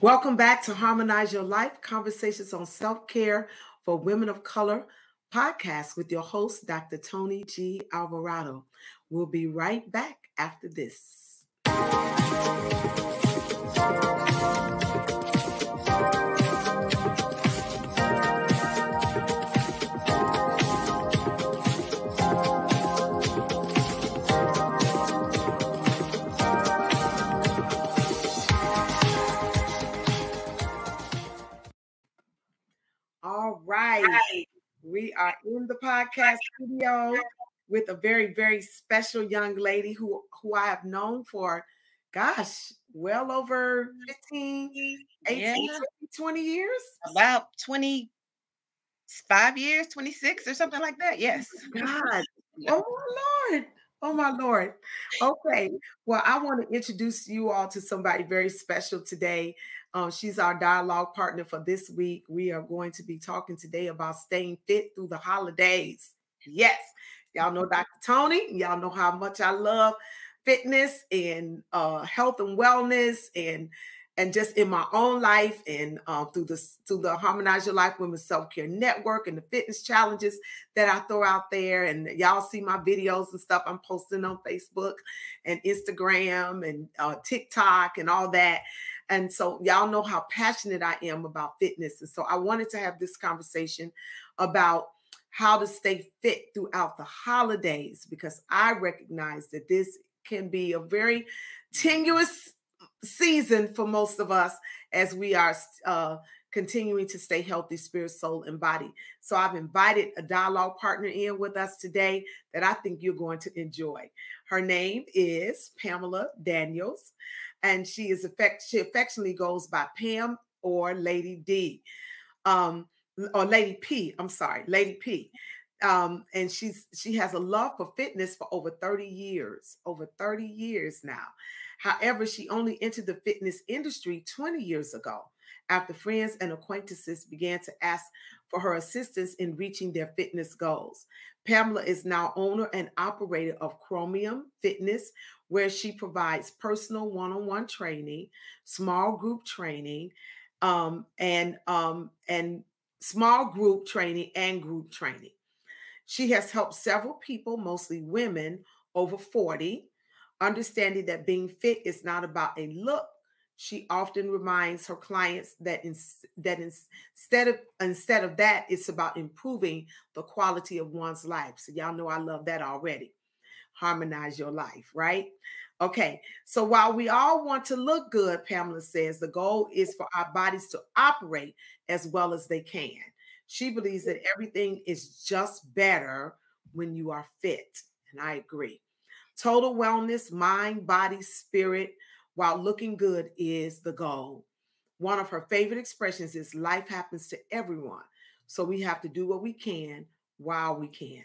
Welcome back to Harmonize Your Life, Conversations on Self-Care for Women of Color podcast with your host, Dr. Toni G. Alvarado. We'll be right back after this. All right. We are in the podcast studio with a very, very special young lady who I have known for, well over 15, 18, 20 years. About 25 years, 26 or something like that. Yes. God. Oh, my Lord. Oh, my Lord. Okay. Well, I want to introduce you all to somebody very special today. She's our dialogue partner for this week. We are going to be talking today about staying fit through the holidays. Yes. Y'all know Dr. Toni. Y'all know how much I love fitness and health and wellness and just in my own life and through the Harmonize Your Life Women's Self-Care Network and the fitness challenges that I throw out there. And y'all see my videos and stuff I'm posting on Facebook and Instagram and TikTok and all that. And so y'all know how passionate I am about fitness. And so I wanted to have this conversation about how to stay fit throughout the holidays, because I recognize that this can be a very tenuous season for most of us as we are continuing to stay healthy, spirit, soul, and body. So I've invited a dialogue partner in with us today that I think you're going to enjoy. Her name is Pamela Daniels, and she affectionately goes by Pam or Lady D, or Lady P. I'm sorry, Lady P. And she has a love for fitness for over 30 years now. However, she only entered the fitness industry 20 years ago after friends and acquaintances began to ask for her assistance in reaching their fitness goals. Pamela is now owner and operator of Chromium Fitness, where she provides personal one-on-one training, small group training, and small group training and group training. She has helped several people, mostly women over 40, understanding that being fit is not about a look. She often reminds her clients that instead of that, it's about improving the quality of one's life. So y'all know I love that already. Harmonize your life, right? Okay, so while we all want to look good, Pamela says, the goal is for our bodies to operate as well as they can. She believes that everything is just better when you are fit, and I agree. Total wellness, mind, body, spirit, while looking good is the goal. One of her favorite expressions is life happens to everyone, so we have to do what we can while we can.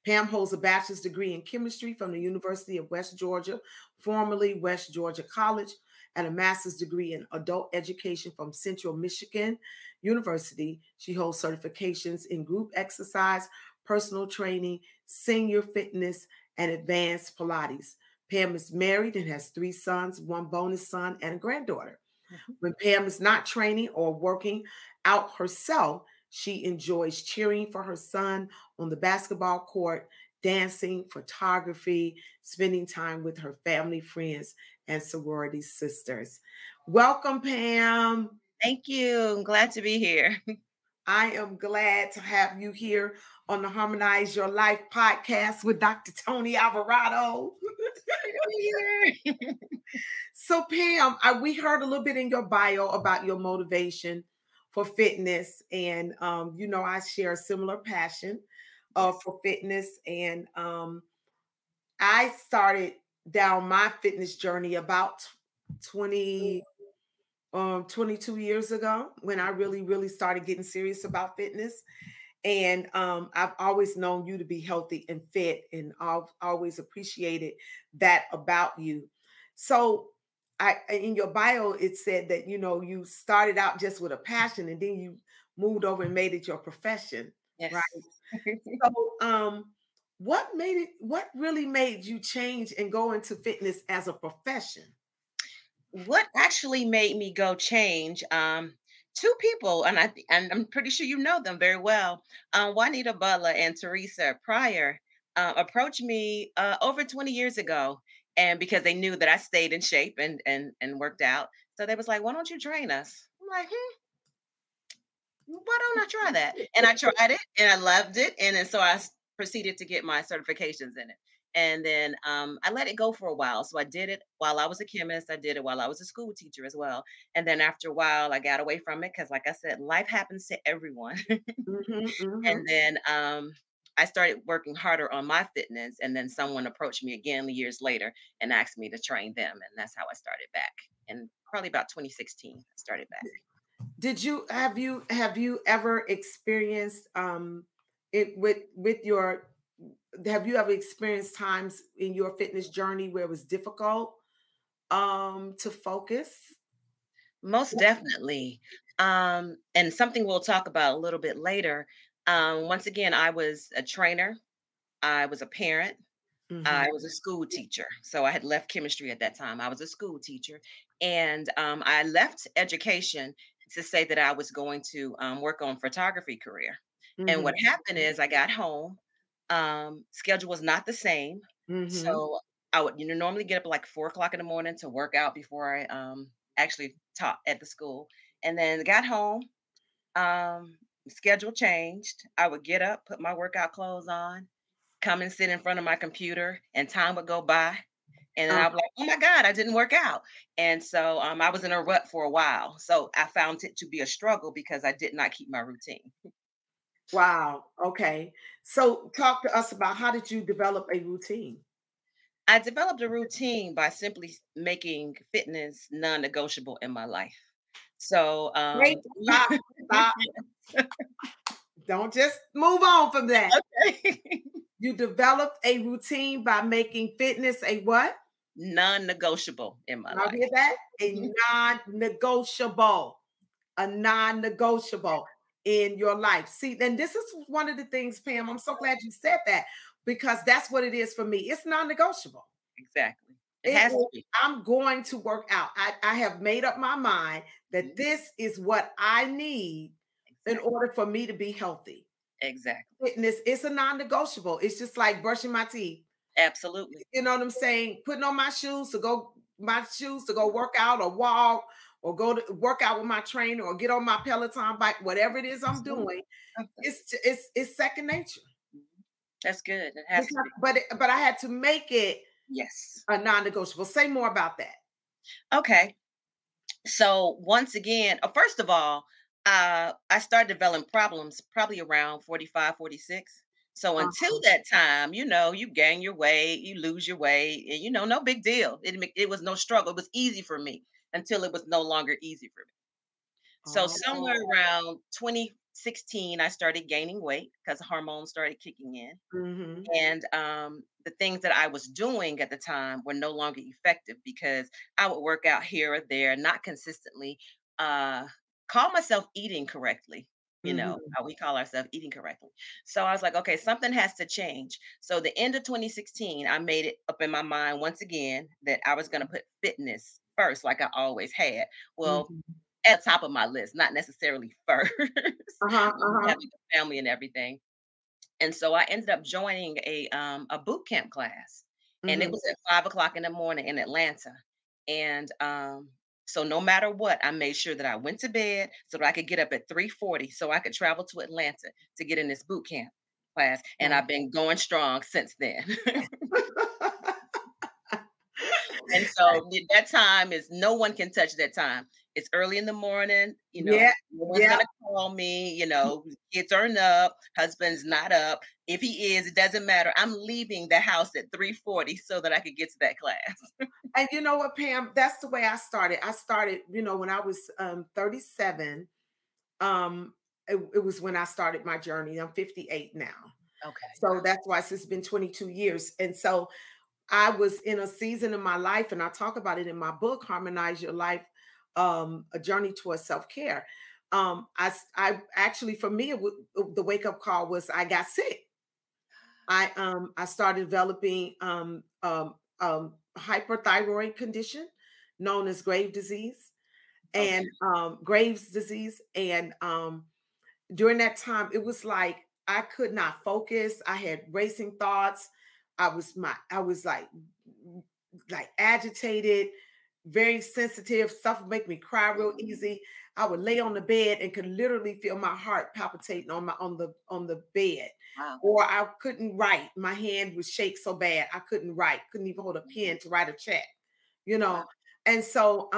Pam holds a bachelor's degree in chemistry from the University of West Georgia, formerly West Georgia College, and a master's degree in adult education from Central Michigan University. She holds certifications in group exercise, personal training, senior fitness, and advanced Pilates. Pam is married and has 3 sons, 1 bonus son, and a granddaughter. Mm-hmm. When Pam is not training or working out herself, she enjoys cheering for her son on the basketball court, dancing, photography, spending time with her family, friends, and sorority sisters. Welcome, Pam. Thank you. I'm glad to be here. I am glad to have you here on the Harmonize Your Life podcast with Dr. Toni Alvarado. So, Pam, we heard a little bit in your bio about your motivation for fitness. And, I share a similar passion for fitness. And I started down my fitness journey about 22 years ago when I really started getting serious about fitness. And I've always known you to be healthy and fit, and I've always appreciated that about you. So in your bio, it said that, you started out just with a passion and then you moved over and made it your profession. Yes. Right? So what really made you change and go into fitness as a profession? What actually made me go change? Two people, and I'm pretty sure you know them very well. Juanita Butler and Teresa Pryor approached me over 20 years ago, and because they knew that I stayed in shape and worked out, so they was like, "Why don't you train us?" I'm like, why don't I try that? And I tried it and I loved it. And then so proceeded to get my certifications in it. And then I let it go for a while. So I did it while I was a chemist. I did it while I was a school teacher as well. And then after a while, I got away from it because, like I said, life happens to everyone. Mhm, mhm. And then I started working harder on my fitness. And then someone approached me again years later and asked me to train them. And that's how I started back. And probably about 2016, I started back. Did you have you ever experienced it with your have you ever experienced times in your fitness journey where it was difficult to focus? Most definitely. And something we'll talk about a little bit later. Once again, I was a trainer, I was a parent, I Mhm. was a school teacher. So I had left chemistry at that time. I was a school teacher. And I left education to say that I was going to work on photography career. And what Mhm. happened is I got home, schedule was not the same. Mhm. So I would, normally get up at like 4 o'clock in the morning to work out before I actually taught at the school. And then got home, schedule changed. I would get up, put my workout clothes on, come and sit in front of my computer, and time would go by. And then Uh, I'd be like, oh my God, I didn't work out. And so I was in a rut for a while. So I found it to be a struggle because I did not keep my routine. wow. Okay. So talk to us about how did you develop a routine? I developed a routine by simply making fitness non negotiable in my life. So, Wait, stop, stop. Don't just move on from that. You developed a routine by making fitness a what? non negotiable in my Y'all life. hear that? A non-negotiable. A non-negotiable in your life. See, and this is one of the things, Pam. I'm so glad you said that because that's what it is for me. It's non-negotiable. Exactly. It It has to is, be. I'm going to work out. I have made up my mind that Mhm. this is what I need in Exactly. order for me to be healthy. Exactly. Fitness, it's a non-negotiable. It's just like brushing my teeth. Absolutely. You know what I'm saying? Putting on my shoes to go work out or walk or go to work out with my trainer or get on my Peloton bike, whatever it is I'm Absolutely. doing, Something. it's second nature. Mhm. That's good. It has to Because, be. but I had to make it Yes. a non-negotiable. Say more about that. Okay. So once again, first of all, I started developing problems probably around 45, 46. So until Uh-huh. that time, you gain your weight, you lose your weight, and no big deal. It was no struggle. It was easy for me until it was no longer easy for me. So somewhere Oh. around 2016, I started gaining weight because hormones started kicking in. Mhm. And the things that I was doing at the time were no longer effective because I would work out here or there, not consistently, uh, call myself eating correctly. Mhm. How we call ourselves eating correctly. So I was like, okay, something has to change. So the end of 2016, I made it up in my mind once again that I was going to put fitness first, like I always had. Well, Mhm. at the top of my list, not necessarily first, Uh-huh. Uh-huh. having a family and everything. And so I ended up joining a boot camp class, and it Mhm. was at 5 o'clock in the morning in Atlanta. And so no matter what, I made sure that I went to bed so that I could get up at 3:40 so I could travel to Atlanta to get in this boot camp class. And Wow. I've been going strong since then. And so that time is no one can touch that time. It's early in the morning, Yeah. no one's Yeah. gonna call me, kids aren't up, husband's not up. If he is, it doesn't matter. I'm leaving the house at 3:40 so that I could get to that class. And you know what, Pam? That's the way I started. I started, when I was 37. Um, it was when I started my journey. I'm 58 now. Okay. So that's why it's been 22 years. And so I was in a season of my life, and I talk about it in my book, Harmonize Your Life, a journey towards self-care. I actually, for me, the wake-up call was I got sick. I started developing hyperthyroid condition. known as grave disease and Okay. Graves' disease. And during that time, it was like I could not focus. I had racing thoughts. I was like agitated, very sensitive. Stuff would make me cry real easy. I would lay on the bed and could literally feel my heart palpitating on the bed. Wow. Or I couldn't write. My hand would shake so bad I couldn't write. Couldn't even hold a pen to write a check. You Wow. know. And so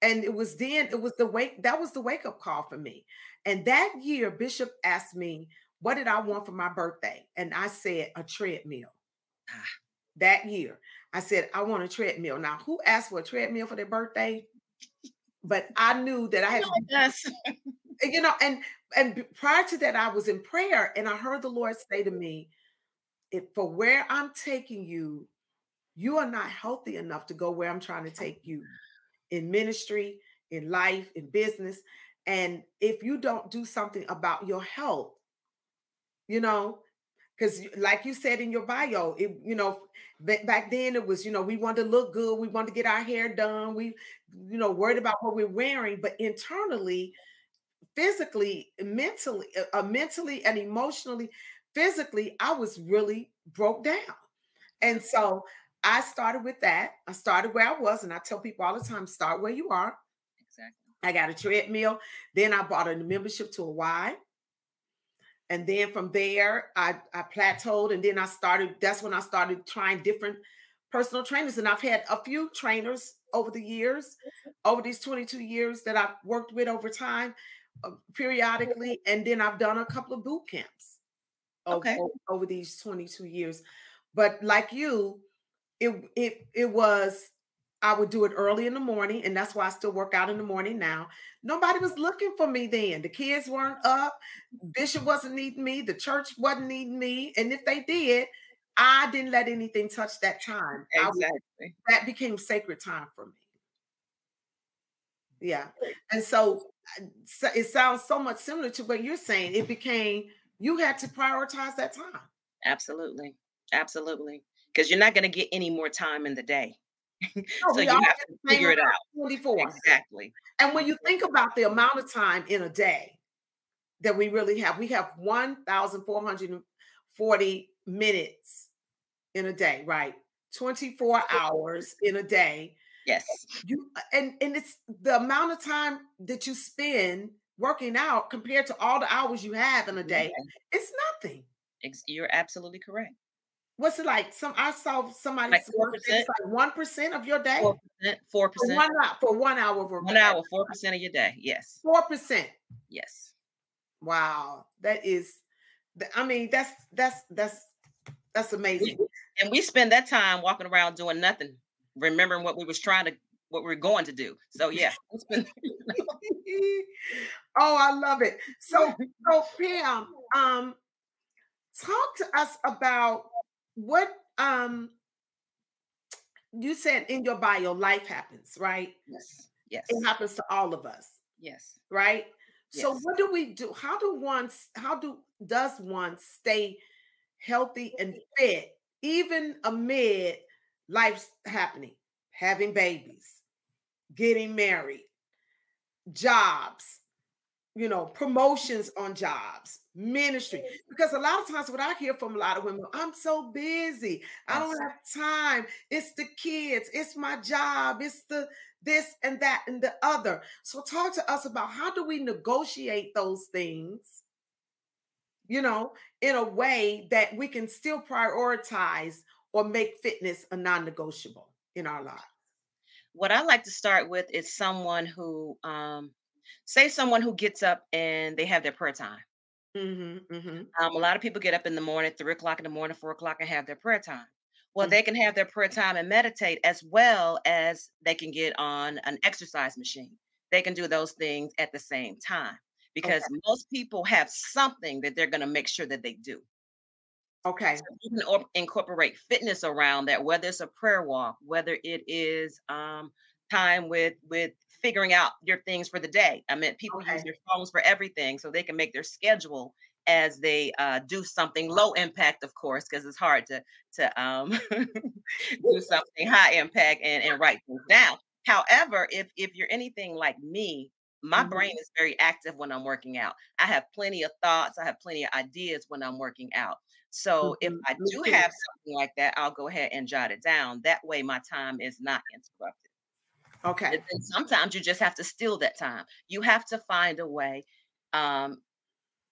and it was the wake up call for me. And that year Bishop asked me, what did I want for my birthday? And I said a treadmill. Ah, That year I said I want a treadmill. Now who asked for a treadmill for their birthday? But I knew that I had no, to it does. and prior to that I was in prayer and I heard the Lord say to me, if for where I'm taking you, you are not healthy enough to go where I'm trying to take you in ministry, in life, in business. And if you don't do something about your health, you know, because like you said in your bio, back then it was, we wanted to look good, we wanted to get our hair done, we, worried about what we're wearing, but internally, physically, mentally and emotionally, physically, I was really broke down. And so I started with that. I started where I was, and I tell people all the time, start where you are. Exactly. I got a treadmill. Then I bought a membership to a Y. And then from there, I plateaued. And then that's when I started trying different personal trainers. And I've had a few trainers over the years, over these 22 years that I've worked with over time, periodically. And then I've done a couple of boot camps Okay. over these 22 years. But like you, it was I would do it early in the morning, and that's why I still work out in the morning now. Nobody was looking for me then. The kids weren't up, Bishop wasn't needing me, the church wasn't needing me, and if they did, I didn't let anything touch that time. Exactly. That became sacred time for me. Yeah, and so, it sounds so much similar to what you're saying. It became you had to prioritize that time. Absolutely. Absolutely. Because you're not going to get any more time in the day. No, So we all you have get to the same figure amount, it out. 24. Exactly. And when Mhm. you think about the amount of time in a day that we have 1,440 minutes in a day, right? 24 hours in a day. Yes. And it's the amount of time that you spend working out compared to all the hours you have in a day. Yeah. It's nothing. You're absolutely correct. What's it like? I saw somebody Like work, it's 4%, like 1% of your day 4%, for 4%, for 1 hour of work. 1 hour, 4% of your day. Yes. 4%. Yes. Wow, that is, I mean, that's amazing. We and we spend that time walking around doing nothing, remembering what we were going to do. So yeah, we spend Oh, I love it. So Pam, talk to us about what you said in your bio. Life happens, right? Yes. It Yes. happens to all of us, Yes. right? So Yes. what do we do? How does one stay healthy and fit even amid life's happening, having babies, getting married, jobs, promotions on jobs, ministry? Because a lot of times what I hear from a lot of women, I'm so busy, I don't Yes. have time, it's the kids, it's my job, it's the this and that and the other. So talk to us about how do we negotiate those things, you know, in a way that we can still prioritize or make fitness a non-negotiable in our lives. What I like to start with is say someone who gets up and they have their prayer time. Mhm, mhm, A lot of people get up in the morning, 3 o'clock in the morning, 4 o'clock, and have their prayer time. Well, mhm. they can have their prayer time and meditate as well as they can get on an exercise machine. They can do those things at the same time Okay, because most people have something that they're going to make sure that they do. So okay, you can incorporate fitness around that, whether it's a prayer walk, whether it is time with figuring out your things for the day. I mean, people use okay. their phones for everything, so they can make their schedule as they do something low impact, of course, because it's hard to do something high impact and write things down. However, if you're anything like me, my brain Mhm, is very active when I'm working out. I have plenty of thoughts, I have plenty of ideas when I'm working out. So if mhm. I Me do too. have something like that, I'll go ahead and jot it down. That way my time is not interrupted. And Okay. then sometimes you just have to steal that time. You have to find a way um,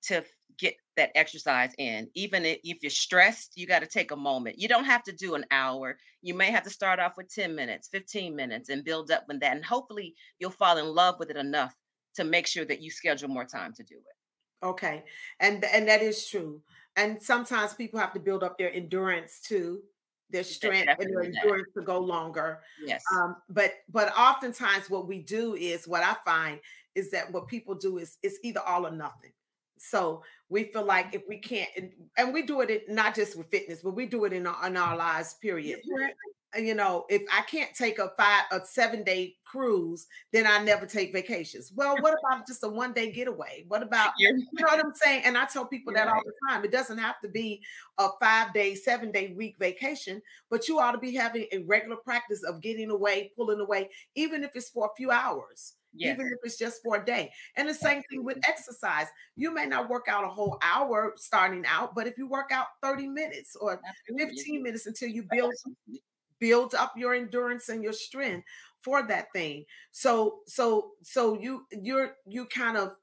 to get that exercise in. Even if you're stressed, you got to take a moment. You don't have to do an hour. You may have to start off with 10 minutes, 15 minutes, and build up with that. And hopefully you'll fall in love with it enough to make sure that you schedule more time to do it. Okay. And that is true. And sometimes people have to build up their endurance too, their That strength and their definitely that. endurance to go longer. Yes. But oftentimes what we do is what I find is that what people do is it's either all or nothing. So we feel like if we can't, and we do it not just with fitness, but we do it in our lives, You're period. correct. If I can't take a 7 day cruise, then I never take vacations. Well, what about just a 1 day getaway? What about, You're, you know what I'm saying? And I tell people you're that all right. the time. It doesn't have to be a 5 day, 7 day week vacation, but you ought to be having a regular practice of getting away, pulling away, even if it's for a few hours. Even Yes. if it's just for a day. And the same thing with Absolutely. exercise. You may not work out a whole hour starting out, but if you work out 30 minutes or Absolutely. You 15 minutes until you do. build up your endurance and your strength for that thing. So you kind of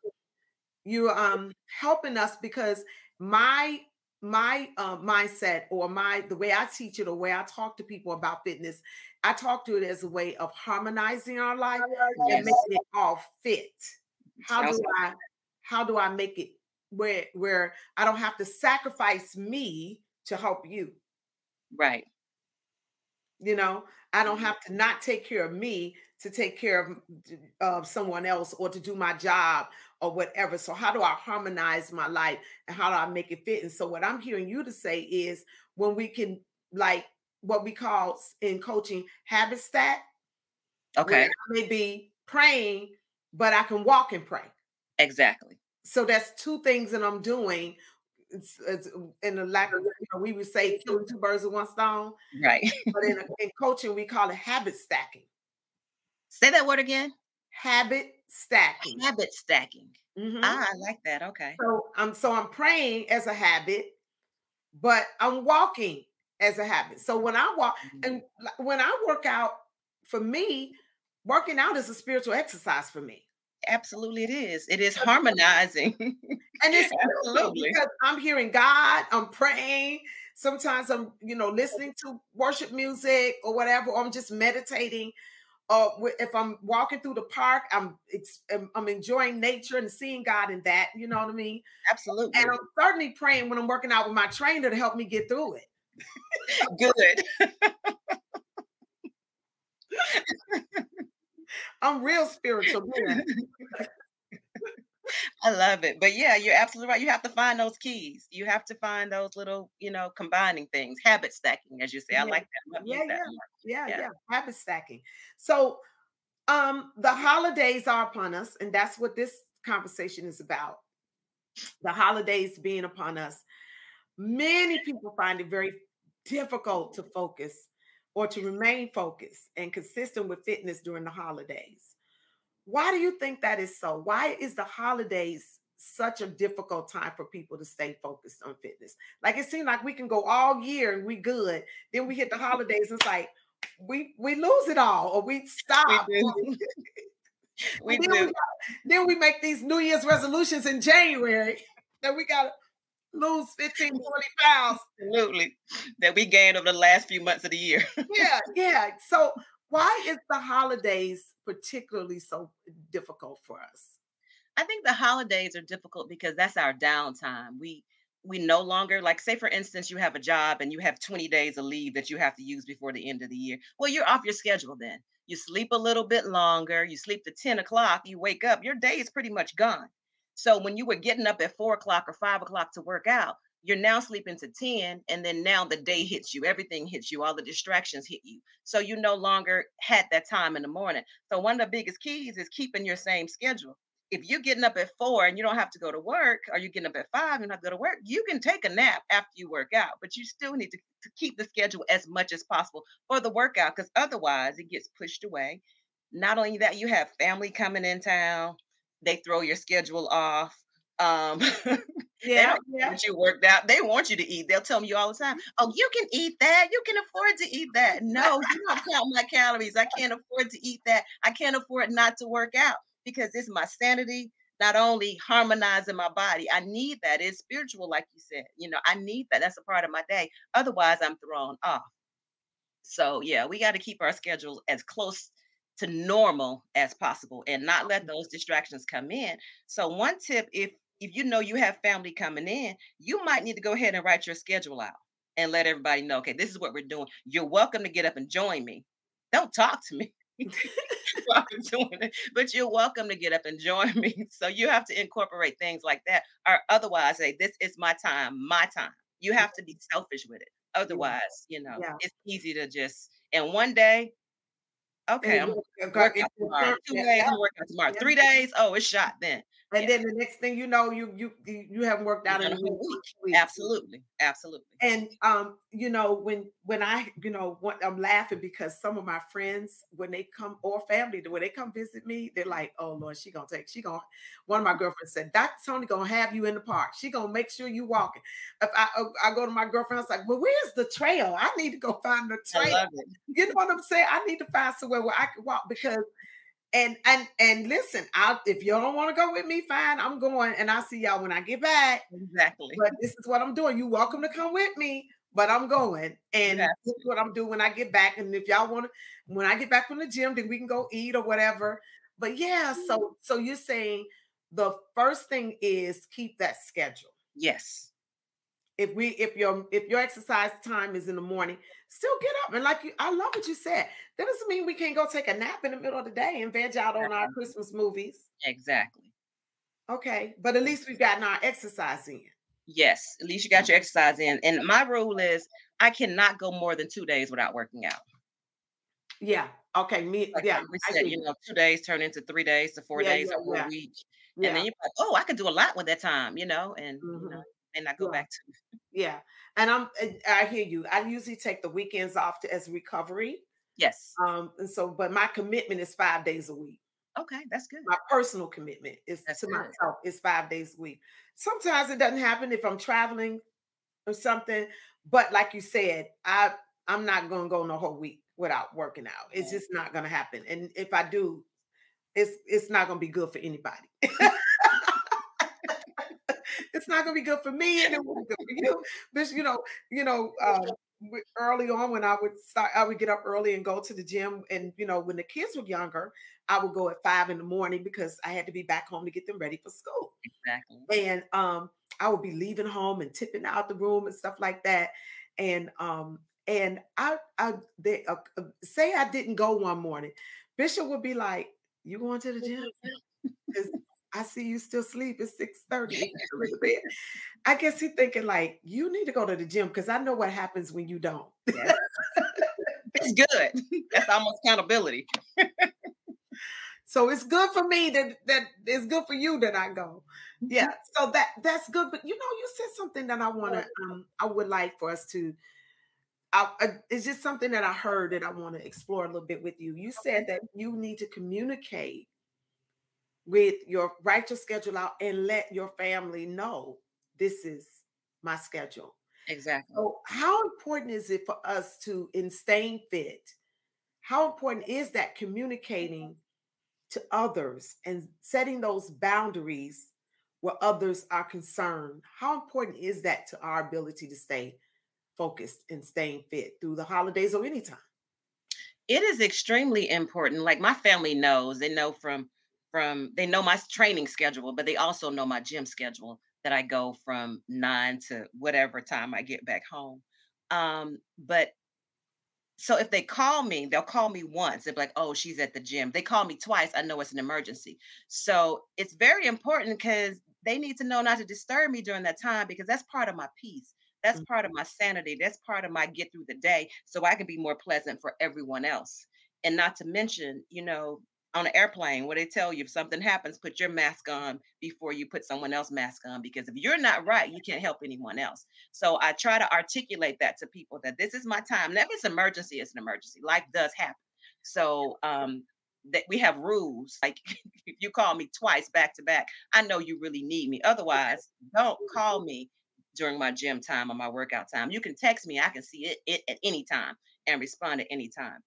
you're helping us because my my mindset or my the way I teach it or way I talk to people about fitness, I talk to it as a way of harmonizing our life and Yes. making it all fit. How Sounds do good. I how do I make it where I don't have to sacrifice me to help you? Right. You know, I don't have to not take care of me to take care of someone else or to do my job or whatever. So how do I harmonize my life and how do I make it fit? And so what I'm hearing you to say is when we can like what we call in coaching habit stack, where Okay. I may be praying, but I can walk and pray. Exactly. So that's two things that I'm doing. It's in the lack of, we would say killing two birds with one stone, Right. but in coaching, we call it habit stacking. Say that word again. Habit stacking. Habit stacking. Mhm. Ah, I like that. Okay. So I'm praying as a habit, but I'm walking as a habit. So when I walk Mhm. and when I work out, for me, working out is a spiritual exercise for me. Absolutely, it is. It is harmonizing. And it's spiritual Absolutely. because I'm hearing God, I'm praying. Sometimes I'm, listening to worship music or whatever, or I'm just meditating. If I'm walking through the park, I'm enjoying nature and seeing God in that. You know what I mean? And Absolutely. I'm certainly praying when I'm working out with my trainer to help me get through it. Good. I'm real spiritual then. I love it. But yeah, you're absolutely right. You have to find those keys. You have to find those little, combining things, habit stacking, as you say. I Yeah, like that. I'm gonna yeah, use that yeah, more. yeah, Yeah. yeah. Habit stacking. So the holidays are upon us, and that's what this conversation is about. The holidays being upon us. Many people find it very difficult to focus or to remain focused and consistent with fitness during the holidays. Why do you think that is so? Why is the holidays such a difficult time for people to stay focused on fitness? Like it seems like we can go all year and we good. Then we hit the holidays, it's like we lose it all or we We stop. do. And We do. then we make these New Year's resolutions in January that we gotta lose 15, 20 pounds. Absolutely. That we gained over the last few months of the year. Yeah, yeah. So why is the holidays particularly so difficult for us? I think the holidays are difficult because that's our downtime. We no longer, like, say for instance you have a job and you have 20 days of leave that you have to use before the end of the year. Well, you're off your schedule then. You sleep a little bit longer, you sleep to 10 o'clock, you wake up, your day is pretty much gone. So when you were getting up at 4 o'clock or 5 o'clock to work out, you're now sleeping to 10, and then now the day hits you, everything hits you, all the distractions hit you. So you no longer had that time in the morning. So one of the biggest keys is keeping your same schedule. If you're getting up at 4 and you don't have to go to work, or you're getting up at 5 and you don't have to go to work, you can take a nap after you work out, but you still need to keep the schedule as much as possible for the workout, because otherwise it gets pushed away. Not only that, you have family coming in town. They throw your schedule off. Um, they Yeah, don't care yeah. that you worked out. They want you to eat. They'll tell me all the time, "Oh, you can eat that. You can afford to eat that." No, you don't count my calories. I can't afford to eat that. I can't afford not to work out because it's my sanity. Not only harmonizing my body, I need that. It's spiritual, like you said. I need that. That's a part of my day. Otherwise, I'm thrown off. So yeah, we got to keep our schedules as close to normal as possible and not let those distractions come in. So one tip, if you know you have family coming in, you might need to go ahead and write your schedule out and let everybody know, okay, this is what we're doing. You're welcome to get up and join me. Don't talk to me while I'm doing it, but you're welcome to get up and join me. So you have to incorporate things like that, or otherwise, say, this is my time, my time. You have to be selfish with it. Yeah, Otherwise, yeah. it's easy to just, and one day, And okay, I'm gonna go work into out the tomorrow. term, 2 yeah, days, yeah, I'm gonna work out tomorrow. yeah. 3 days, oh, it's shot then. And Yeah, then the next thing you know, you haven't worked you've out in done a a week whole or week. 2 weeks. Absolutely, absolutely. And when I I'm laughing because some of my friends when they come or family when they come visit me, they're like, "Oh Lord, she gonna." One of my girlfriends said, "Dr. Toni gonna have you in the park. She gonna make sure you walking." If I go to my girlfriend, I was like, "Well, where's the trail? I need to go find the I trail." love it. You know what I'm saying? I need to find somewhere where I can walk because and listen, if you don't want to go with me, fine, I'm going, and I'll see y'all when I get back. Exactly. But this is what I'm doing. You're welcome to come with me, but I'm going. You And have this is what I'm doing when I get back. And if y'all want to, when I get back from the gym, then we can go eat or whatever. But yeah, to. so you're saying the first thing is keep that schedule. Yes. If your exercise time is in the morning, still get up and I love what you said. That doesn't mean we can't go take a nap in the middle of the day and veg out on our Christmas movies. Exactly. Okay, but at least we've gotten our exercise in. Yes, at least you got your exercise in. And my rule is I cannot go more than 2 days without working out. Yeah. Okay. Like we I said, hear you. 2 days turn into 3 days to 4 Yeah, days, yeah, a whole yeah, week. And then yeah. you're like, "Oh, I could do a lot with that time," and, Mhm. may not go Yeah, back to. yeah. I hear you. I usually take the weekends off as recovery. Yes. And so, but my commitment is 5 days a week. Okay, that's good. My personal commitment is That's to good. myself is 5 days a week. Sometimes it doesn't happen if I'm traveling or something, but like you said, I'm not gonna go no whole week without working out. It's Right. just not gonna happen. And if I do, it's not gonna be good for anybody. It's not gonna be good for me, and it won't be good for you. This, early on when I would get up early and go to the gym, and when the kids were younger, I would go at 5 in the morning because I had to be back home to get them ready for school, Exactly. and I would be leaving home and tipping out the room and stuff like that, and say I didn't go one morning, Bishop would be like, "You going to the gym? 'Cause I see you still sleep. It's 6:30. You gotta go to bed." I guess he thinking like, "You need to go to the gym because I know what happens when you don't." Yes. It's good. That's almost accountability. So it's good for me that it's good for you that I go. Yeah, so that's good. But you said something that I would like for us to. It's just something that I heard that I want to explore a little bit with you. You said that you need to communicate write your schedule out and let your family know this is my schedule. Exactly. So how important is it for us to in staying fit? How important is that communicating to others and setting those boundaries where others are concerned? How important is that to our ability to stay focused and staying fit through the holidays or anytime? It is extremely important. Like my family knows, they know they know my training schedule, but they also know my gym schedule that I go from 9 to whatever time I get back home. But so if they call me, they'll call me once. They're like, "Oh, she's at the gym." They call me twice. I know it's an emergency. So it's very important because they need to know not to disturb me during that time because that's part of my peace. That's part of my sanity. That's part of my get through the day so I can be more pleasant for everyone else. And not to mention, on an airplane where they tell you if something happens, put your mask on before you put someone else's mask on because if you're not right, you can't help anyone else. So I try to articulate that to people that this is my time. And if it's an emergency, it's an emergency. Life does happen. So that we have rules. Like if you call me twice back to back, I know you really need me. Otherwise, don't call me during my gym time or my workout time. You can text me. I can see it at any time and respond at any time.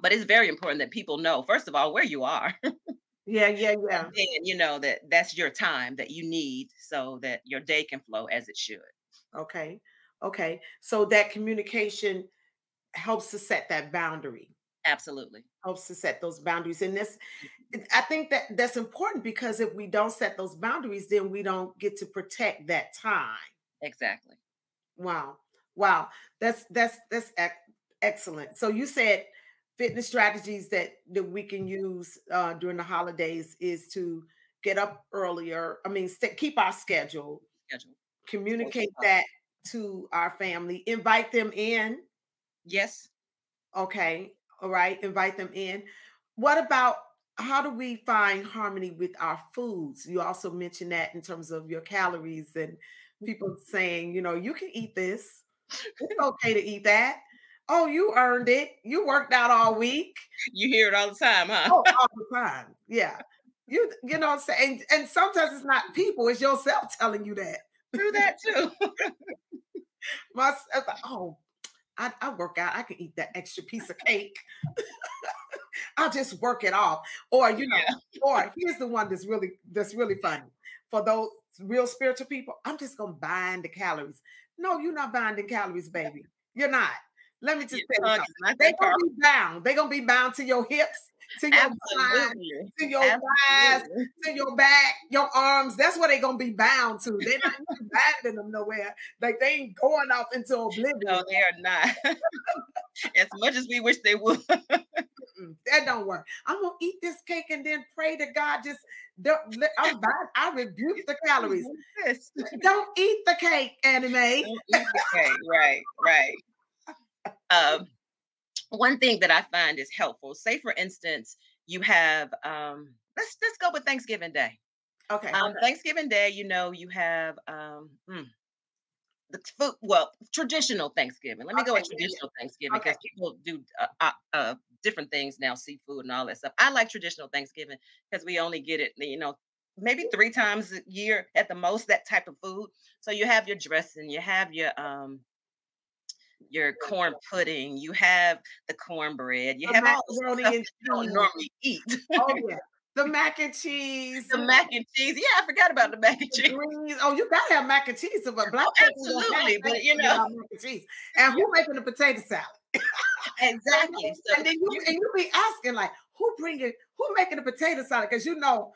But it's very important that people know, first of all, where you are. Yeah, yeah, And yeah. then, that that's your time that you need so that your day can flow as it should. Okay. Okay. So that communication helps to set that boundary. Absolutely. Helps to set those boundaries. And this, I think that that's important because if we don't set those boundaries, then we don't get to protect that time. Exactly. Wow. Wow. Excellent. So you said fitness strategies that we can use during the holidays is to get up earlier. I mean, keep our schedule, Schedule. communicate that to our family, invite them in. Yes. Okay. All right. Invite them in. What about how do we find harmony with our foods? You also mentioned that in terms of your calories and people saying, you can eat this. It's okay to eat that. Oh, you earned it. You worked out all week. You hear it all the time, huh? Oh, all the time. Yeah. You know what I'm saying? And sometimes it's not people, it's yourself telling you that. Through that too. Oh, I work out. I can eat that extra piece of cake. I'll just work it off. Or, Yeah. or here's the one that's really funny. For those real spiritual people, I'm just gonna bind the calories. No, you're not binding calories, baby. You're not. Let me just Your tell you tongue something. is not They're that gonna powerful. be bound. They're gonna be bound to your hips, to your spine, Absolutely. to your thighs, Absolutely. to your back, your arms. That's what they're gonna be bound to. They're not even binding them nowhere. Like they ain't going off into oblivion. No, they are not. As much as we wish they would. That don't work. I'm gonna eat this cake and then pray to God. Just I rebuke the calories. Yes. Don't eat the cake, anime. Don't eat the cake. Right, right. Um, One thing that I find is helpful. Say, for instance, you have let's go with Thanksgiving Day. Okay. Thanksgiving Day, you have the food. Well, traditional Thanksgiving. Let me go Okay. with Yeah, traditional yeah. Thanksgiving Okay. because people do different things now, seafood and all that stuff. I like traditional Thanksgiving because we only get it, maybe 3 times a year at the most. That type of food. So you have your dressing, you have your corn pudding, you have the cornbread, you The have all the stuff macaroni and that you don't cheese. normally eat. Oh yeah. The mac and cheese. The mac and cheese. Yeah, I forgot about the mac and The cheese. greens. Oh, you gotta have mac and cheese. But black Oh, folks don't have absolutely. But without mac and cheese. And yeah, who making the potato salad? exactly. So And then you be asking like, who making the potato salad? Because you don't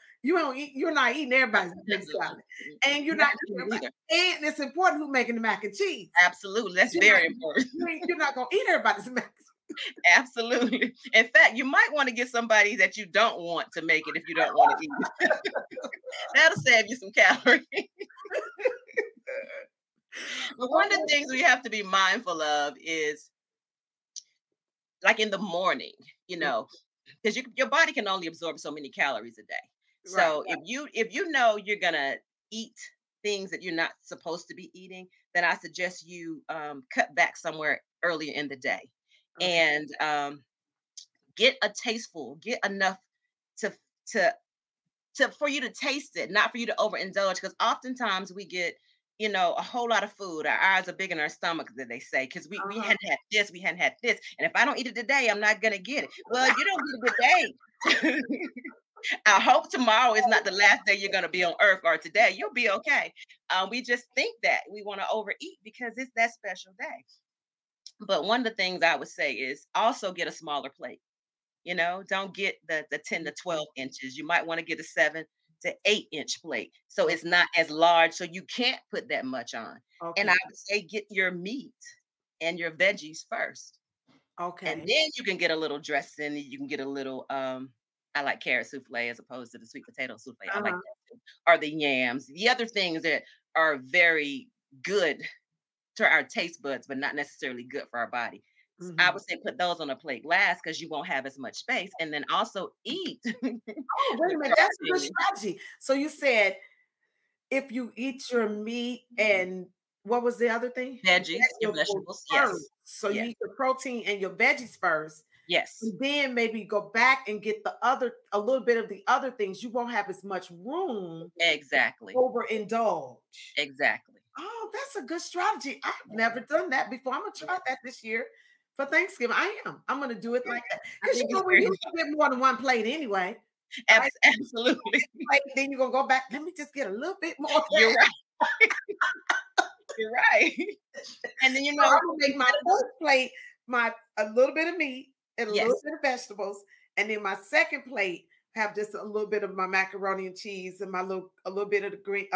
eat, you're not eating everybody's potato definitely salad, and you're not not eating you either. and it's important who making the mac and cheese. Absolutely. That's You're not, very important. you're not gonna eat everybody's mac. Absolutely. In fact, you might want to get somebody that you don't want to make it if you don't want to eat it. That'll save you some calories. But one of the things we have to be mindful of is like in the morning, you know, because your body can only absorb so many calories a day. Right. So if you know you're gonna eat things that you're not supposed to be eating, then I suggest you cut back somewhere earlier in the day, Okay. and get enough to to for you to taste it, not for you to overindulge. Because oftentimes we get, a whole lot of food. Our eyes are big in our stomach, that they say, because we Uh-huh. hadn't had this, we hadn't had this. And if I don't eat it today, I'm not gonna get it. Well, you don't get it today. I hope tomorrow is not the last day you're gonna be on earth, or today. You'll be okay. We just think that we want to overeat because it's that special day. But one of the things I would say is also get a smaller plate. Don't get the 10 to Mhm. 12 inches. You might want to get a 7 to 8 inch plate. So Okay. it's not as large. So you can't put that much on. And I Okay. would say get your meat and your veggies first. And Okay. then you can get a little dressing. You can get a little I like carrot souffle as opposed to the sweet potato souffle. I like Uh-huh. that too. Or the yams. The other things that are very good to our taste buds, but not necessarily good for our body. I Mhm. would say put those on a plate last because you won't have as much space, and then also eat Oh, wait the a minute. That's a good protein, strategy. So you said if you eat your meat and what was the other thing? veggies, your Vegetables vegetables. first. Yes, So you yes, eat your protein and your veggies first, Yes. And then maybe go back and get a little bit of the other things. You won't have as much room to Exactly. overindulge. Exactly. Oh, that's a good strategy. I've never done that before. I'm gonna try that this year for Thanksgiving. I am. I'm gonna do it like that. I Because think it's we very usually get more than one plate anyway, right? absolutely. Plate, then you're gonna go back. Let me just get a little bit more. You're right. You're right. And then, So I'm gonna make my first plate a little bit of meat and a little yes, bit of vegetables, and then my second plate have just a little bit of my macaroni and cheese and a little bit of the green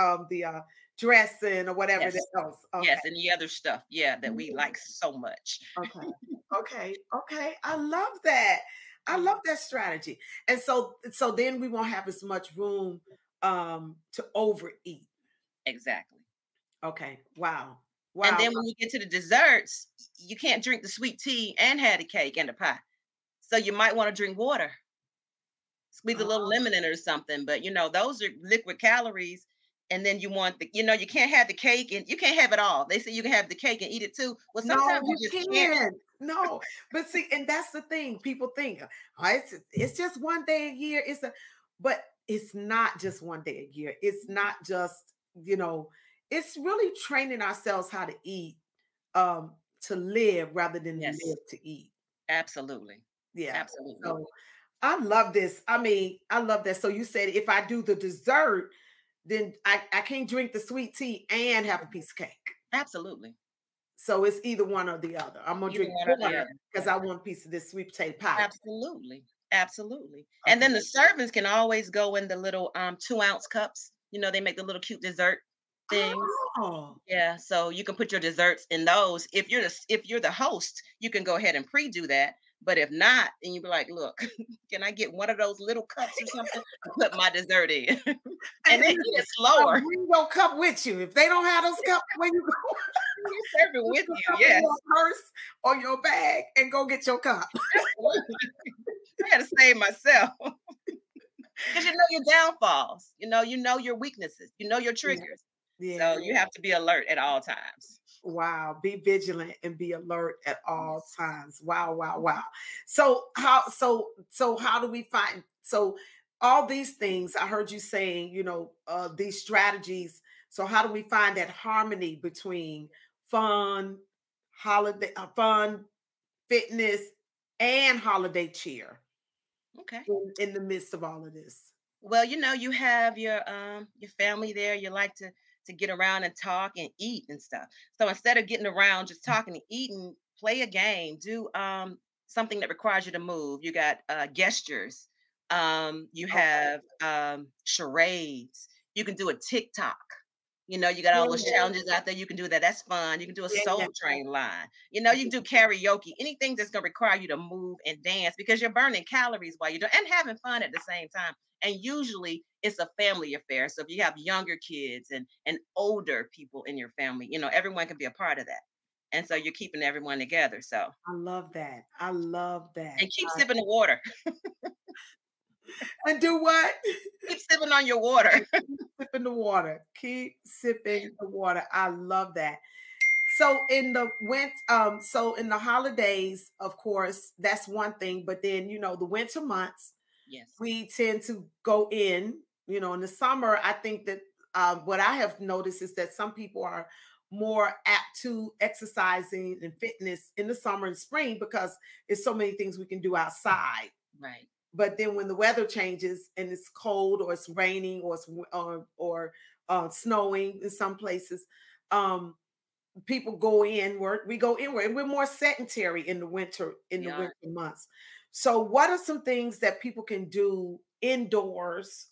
dressing or whatever that yes, else. Okay. yes, and the other stuff, yeah, that we Mhm. like so much. Okay. Okay. Okay. I love that. I Mm, love that strategy. And so then we won't have as much room to overeat. exactly. Okay. Wow. And Wow. then when you get to the desserts, you can't drink the sweet tea and have the cake and the pie. So you might want to drink water, squeeze a little Oh, lemon in it or something. But those are liquid calories. And then you want you can't have the cake and you can't have it all. They say you can have the cake and eat it too. Well, no, sometimes you you just can't. can't. No, but see, and that's the thing. People think, oh, it's just one day a year. But it's not just one day a year. It's not just, it's really training ourselves how to eat, to live rather than Yes, live to eat. absolutely. Yeah. Absolutely. So I love this. I mean, I love that. So you said if I do the dessert, then I can't drink the sweet tea and have a piece of cake. Absolutely. So it's either one or the other. I'm gonna Either drink one or the water other. because Yeah. I want a piece of this sweet potato pie. Absolutely. Absolutely. And Okay. then the servings can always go in the little 2-ounce cups. They make the little cute dessert things. Oh, Yeah, so you can put your desserts in those. If you're the host, you can go ahead and pre-do that. But if not, then you be like, look, can I get one of those little cups or something to put my dessert in? and And then eat listen, it slower. bring your cup with you. If they don't have those cups when you go, You serve it put with your you. cup in Yes, your purse or your bag and go get your cup. absolutely. I had to save myself. Because you know your downfalls, you know your weaknesses, you know your Yeah. triggers. Yeah. So you have to be alert at all times. Wow. Be vigilant and be alert at all Yes. times. Wow, wow, wow. So how do we find all these things I heard you saying, these strategies. So how do we find that harmony between fun, fun, fitness, and holiday cheer Okay. in the midst of all of this? Well, you have your family there. You like to get around and talk and eat and stuff. So instead of getting around just talking and eating, play a game. Do something that requires you to move. You got gestures. You Okay. have charades. You can do a TikTok. You got all those Yeah. challenges out there. You can do that. That's fun. You can do a Yeah. soul train line. You can do karaoke. Anything that's gonna require you to move and dance because you're burning calories while you're doing and having fun at the same time. And usually it's a family affair. So if you have younger kids and older people in your family, everyone can be a part of that. And so you're keeping everyone together. So I love that. I love that. and keep sipping the water. And do what? Keep sipping on your water. Keep sipping the water. Keep sipping the water. I love that. So in the holidays, of course, that's one thing. But then, the winter months, Yes. we tend to go in. In the summer, I think that what I have noticed is that some people are more apt to exercising and fitness in the summer and spring because there's so many things we can do outside. Right. But then when the weather changes and it's cold or it's raining or it's snowing in some places, um, people go inward. We go inward, and we're more sedentary in We the are. winter months. So, what are some things that people can do indoors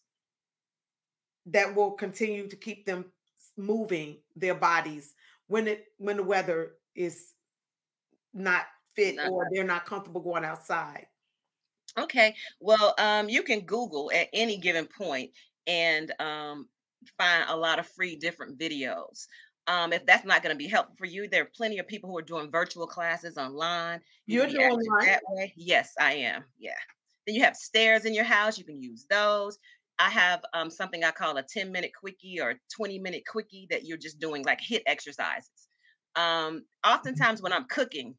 that will continue to keep them moving their bodies when the weather is not fit Not or they're not comfortable going outside? okay. Well, you can Google at any given point and find a lot of free different videos. If that's not going to be helpful for you, there are plenty of people who are doing virtual classes online. You can You're be doing active one. that way. Yes, I am. Yeah. Then you have stairs in your house. You can use those. I have something I call a 10-minute quickie or 20-minute quickie that you're just doing like hit exercises. Oftentimes when I'm cooking,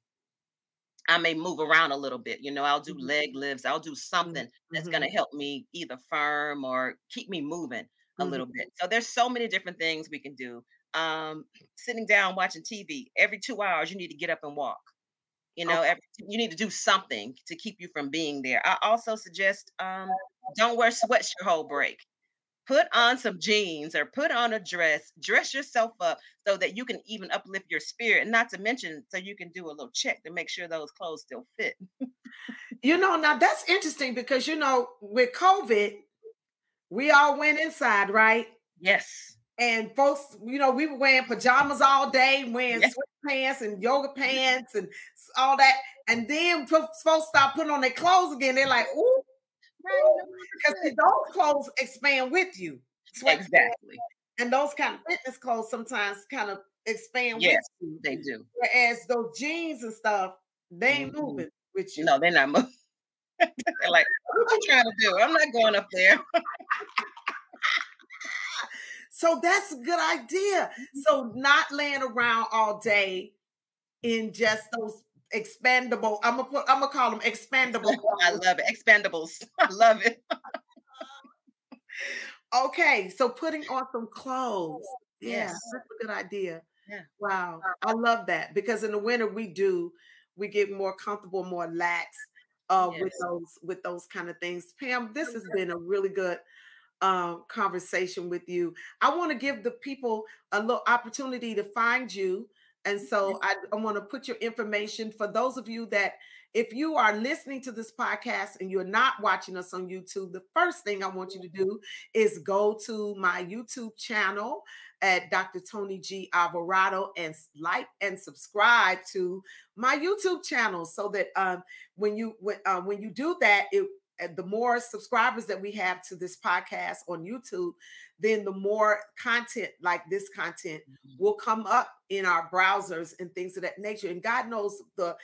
I may move around a little bit. I'll do Mhm, leg lifts. I'll do mhm, something that's going mhm, to help me either firm or keep me moving a mhm. little bit. So there's so many different things we can do. Sitting down watching TV every 2 hours, you need to get up and walk. You need to do something to keep you from being there. I also suggest don't wear sweats your whole break. Put on some jeans or put on a dress yourself up so that you can even uplift your spirit. And not to mention, so you can do a little check to make sure those clothes still fit. Now that's interesting because with COVID, we all went inside, right? Yes. And folks, we were wearing pajamas all day, wearing Yes. sweatpants and yoga pants and all that. And then folks start putting on their clothes again. They're like, ooh, Right. No because longer fit. those clothes expand with you. Sweatpants Exactly. and those kind of fitness clothes sometimes kind of expand with Yes, you. they do. Whereas those jeans and stuff, they ain't Mhm. moving with you. No, they're not moving. They're like, what you trying to do? I'm not going up there. So that's a good idea. So not laying around all day in just those expandable. I'm gonna call them expandable I clothes. love it. Expendables. I love it. Okay, so putting on some clothes. Yeah, Yes. that's a good idea. Yeah. Wow, I love that because in the winter we get more comfortable, more lax Yes. with those kind of things. Pam, this has been a really good conversation with you. I want to give the people a little opportunity to find you. And so I want to put your information for those of you that, if you are listening to this podcast and you're not watching us on YouTube, the first thing I want you to do is go to my YouTube channel at Dr.Toni G. Alvarado and like and subscribe to my YouTube channel so that when you do that, the more subscribers that we have to this podcast on YouTube, then the more content like this content will come up in our browsers and things of that nature. And God knows the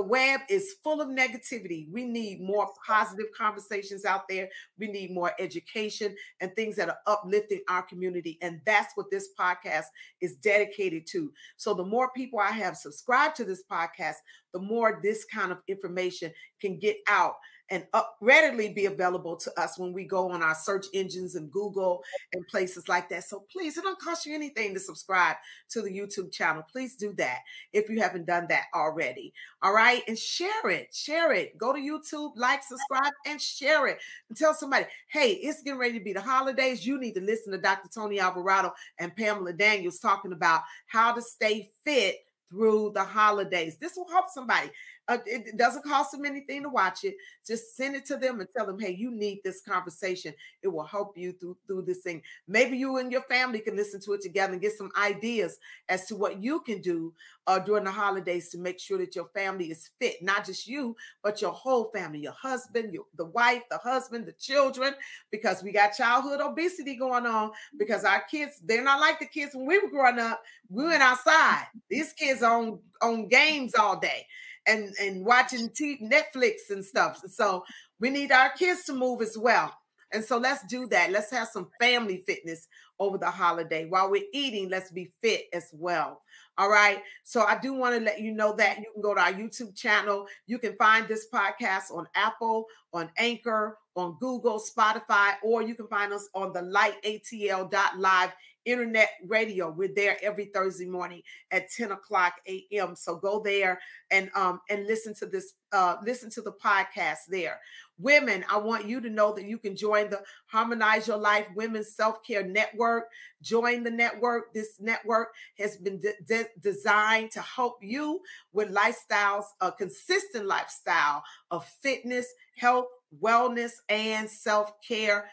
web is full of negativity. We need more positive conversations out there. We need more education and things that are uplifting our community. And that's what this podcast is dedicated to. So the more people I have subscribed to this podcast, the more this kind of information can get out and readily be available to us when we go on our search engines and Google and places like that. So please, it don't cost you anything to subscribe to the YouTube channel. Please do that if you haven't done that already. All right. And share it. Share it. Go to YouTube, like, subscribe, and share it. And tell somebody, hey, it's getting ready to be the holidays. You need to listen to Dr. Toni Alvarado and Pamela Daniels talking about how to stay fit through the holidays. This will help somebody. It doesn't cost them anything to watch it. Just send it to them and tell them, hey, you need this conversation. It will help you through this thing. Maybe you and your family can listen to it together and get some ideas as to what you can do during the holidays to make sure that your family is fit. Not just you, but your whole family, your husband, the wife, the husband, the children, because we got childhood obesity going on because our kids, they're not like the kids when we were growing up. We went outside. These kids are on games all day and watching Netflix and stuff. So we need our kids to move as well. And so let's do that. Let's have some family fitness over the holiday. While we're eating, let's be fit as well. All right. So I do want to let you know that you can go to our YouTube channel. You can find this podcast on Apple, on Anchor, on Google, Spotify, or you can find us on the lightatl.live internet radio. We're there every Thursday morning at 10 o'clock a.m. So go there and listen to listen to the podcast there. Women, I want you to know that you can join the Harmonize Your Life Women's Self-Care Network. Join the network. This network has been designed to help you with lifestyles, a consistent lifestyle of fitness, health, wellness, and self-care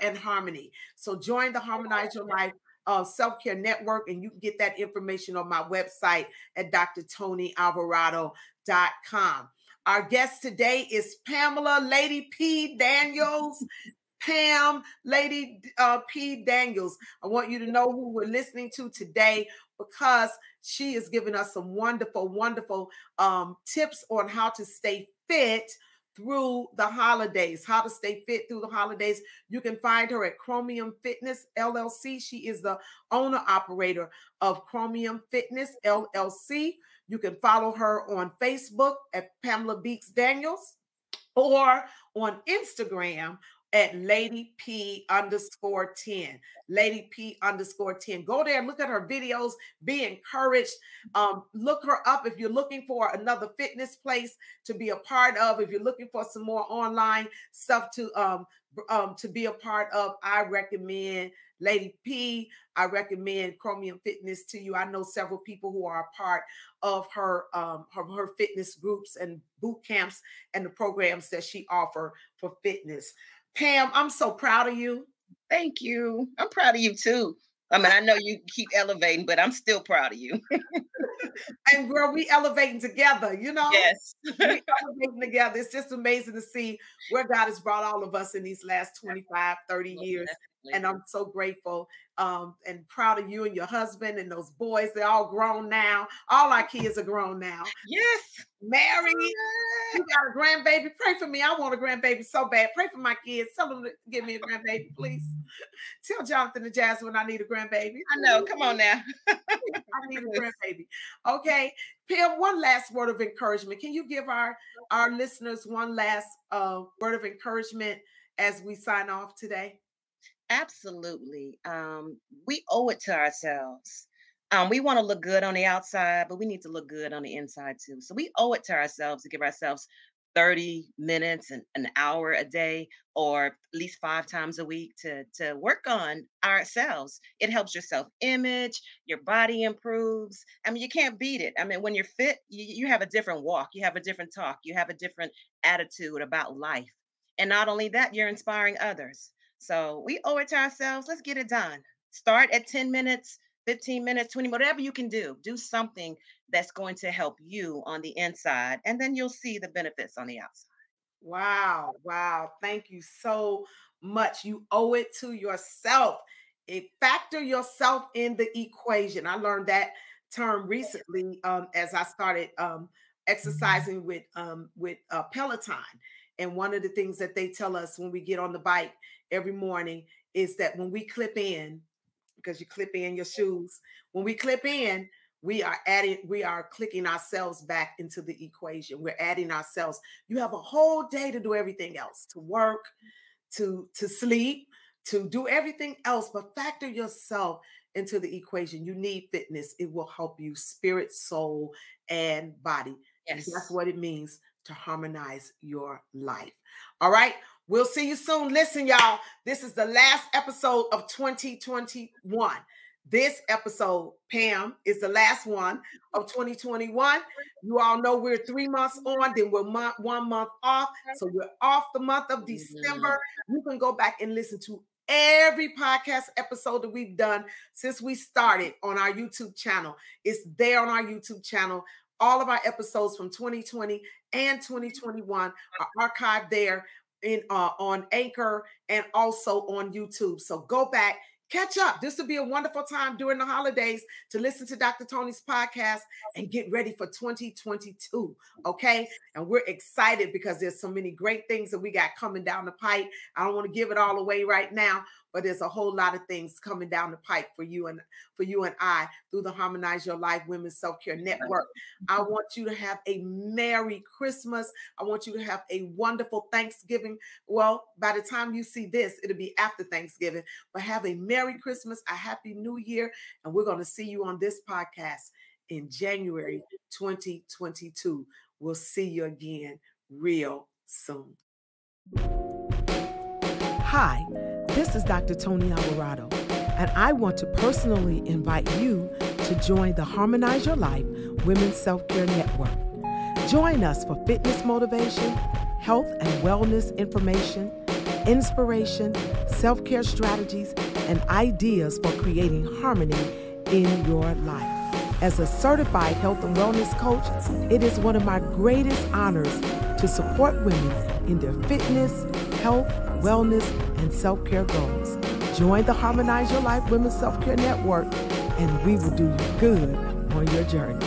and harmony. So join the Harmonize Your Life self-care network, and you can get that information on my website at drtonialvarado.com. Our guest today is Pamela Lady P. Daniels. Pam Lady P. Daniels. I want you to know who we're listening to today because she is giving us some wonderful, wonderful tips on how to stay fit through the holidays, how to stay fit through the holidays. You can find her at Chromium Fitness, LLC. She is the owner operator of Chromium Fitness, LLC. You can follow her on Facebook at Pamela Beeks Daniels or on Instagram at Lady P underscore 10. Lady P underscore 10. Go there, look at her videos, be encouraged. Look her up if you're looking for another fitness place to be a part of. If you're looking for some more online stuff to be a part of, I recommend Lady P. I recommend Chromium Fitness to you. I know several people who are a part of her fitness groups and boot camps and the programs that she offers for fitness. Pam, I'm so proud of you. Thank you. I'm proud of you too. I mean, I know you keep elevating, but I'm still proud of you. And girl, we elevating together, you know? Yes. We elevating together. It's just amazing to see where God has brought all of us in these last 25, 30 Most years. And definitely. I'm so grateful and proud of you and your husband and those boys. They're all grown now. All our kids are grown now. Yes. Married. You got a grandbaby. Pray for me. I want a grandbaby so bad. Pray for my kids. Tell them to give me a grandbaby, please. Tell Jonathan and Jasmine I need a grandbaby. I know. Come on now. I need a grandbaby. Okay. Pam, one last word of encouragement. Can you give our listeners one last word of encouragement as we sign off today? Absolutely. We owe it to ourselves. We want to look good on the outside, but we need to look good on the inside too. So we owe it to ourselves to give ourselves 30 minutes and an hour a day, or at least 5 times a week to work on ourselves. It helps your self-image, your body improves. I mean, you can't beat it. I mean, when you're fit, you have a different walk, you have a different talk, you have a different attitude about life. And not only that, you're inspiring others. So we owe it to ourselves. Let's get it done. Start at 10 minutes, 15 minutes, 20, whatever you can do. Do something that's going to help you on the inside, and then you'll see the benefits on the outside. Wow. Wow. Thank you so much. You owe it to yourself. Factor yourself in the equation. I learned that term recently as I started exercising with Peloton. And one of the things that they tell us when we get on the bike every morning is that when we clip in, because you clip in your shoes, when we clip in, we are clicking ourselves back into the equation. We're adding ourselves. You have a whole day to do everything else, to work, to sleep, to do everything else, but factor yourself into the equation. You need fitness. It will help you spirit, soul, and body. And that's Yes. what it means to harmonize your life. All right. We'll see you soon. Listen, y'all, this is the last episode of 2021. This episode, Pam, is the last one of 2021. You all know we're 3 months on, then we're 1 month off. So we're off the month of December. You can go back and listen to every podcast episode that we've done since we started on our YouTube channel. It's there on our YouTube channel. All of our episodes from 2020 and 2021 are archived there on Anchor and also on YouTube. So go back, catch up. This will be a wonderful time during the holidays to listen to Dr. Toni's podcast and get ready for 2022. Okay. And we're excited because there's so many great things that we got coming down the pipe. I don't want to give it all away right now, but there's a whole lot of things coming down the pipe for you and I through the Harmonize Your Life Women's Self-Care Network. I want you to have a Merry Christmas. I want you to have a wonderful Thanksgiving. Well, by the time you see this, it'll be after Thanksgiving, but have a Merry Christmas, a Happy New Year. And we're going to see you on this podcast in January 2022. We'll see you again real soon. Hi, this is Dr. Toni Alvarado, and I want to personally invite you to join the Harmonize Your Life Women's Self-Care Network. Join us for fitness motivation, health and wellness information, inspiration, self-care strategies, and ideas for creating harmony in your life. As a certified health and wellness coach, it is one of my greatest honors to support women in their fitness, health, wellness, and self-care goals. Join the Harmonize Your Life Women's Self-Care Network, and we will do you good on your journey.